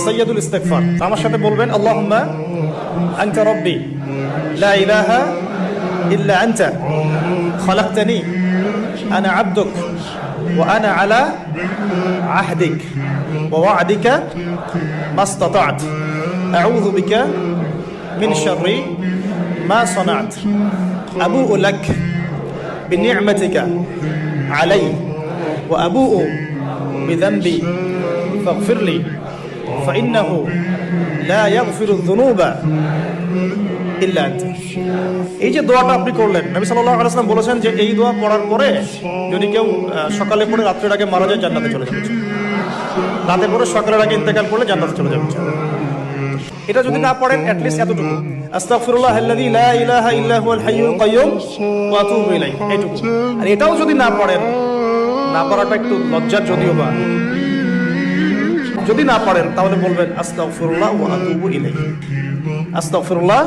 সাইয়্যিদুল ইস্তিগফার। আমার সাথে বলবেন আল্লাহুম্মা আনতা রাব্বি লা ইলাহা ইল্লা আনতা খালাকতানি আনা আবদুক ওয়া আনা আলা আহদিক ওয়া ওয়া'দিকা মাসতাতা'ত আউযু বিকা মিন শাররি মা সানা'ত আবু'ু লাক বিনি'মাতিকা আলাইয়া ওয়া আবু'ু বিযানবি ফাগফিরলি ফাইন্নাহু লা ইয়াগফিরুয যুনুবা ইল্লা আনতা। এই যে দোয়াটা আপনি করলেন, নবী সাল্লাল্লাহু আলাইহি ওয়াসাল্লাম বলেছেন যে এই দোয়া পড়ার পরে যদি কেউ সকালে পড়ে রাত্রের আগে মারা যায় জান্নাতে চলে যাবে, রাতে পড়ে সকালের আগে ইন্তেকাল করলে জান্নাতে চলে যাবে। এটা যদি না পড়েন অ্যাটলিস্ট এতটুকু আস্তাগফিরুল্লাহ আল্লাযী লা ইলাহা ইল্লা হুয়াল হাইয়ুল কাইয়্যুম ওয়া আতুবু ইলাইহি, এইটুকু। আর এটাও যদি না পড়েন, না পড়াটা একটু লজ্জার যদিও বা, যদি না পারেন তাহলে বলবেন আস্তাগফিরুল্লাহ ওয়া আতুবু ইলাইহি। আস্তাগফিরুল্লাহ